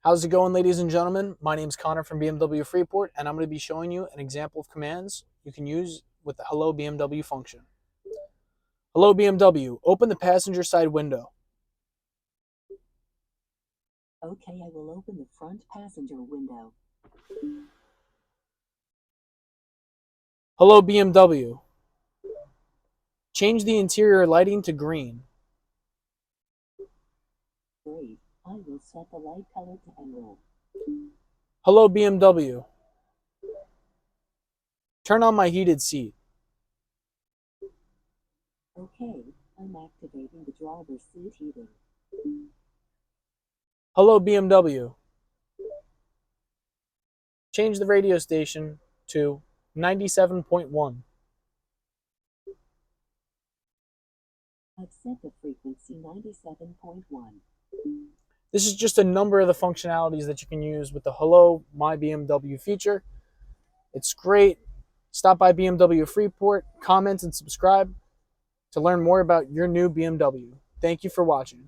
How's it going, ladies and gentlemen? My name is Connor from BMW Freeport, and I'm going to be showing you an example of commands you can use with the Hello BMW function. Hello BMW, open the passenger side window. Okay, I will open the front passenger window. Hello BMW, change the interior lighting to green. Great, I will set the light color to emerald. Hello BMW, turn on my heated seat. Okay, I'm activating the driver's seat heating. Hello BMW, change the radio station to 97.1. I've set the frequency 97.1. This is just a number of the functionalities that you can use with the Hello My BMW feature. It's great. Stop by BMW Freeport, comment and subscribe to learn more about your new BMW. Thank you for watching.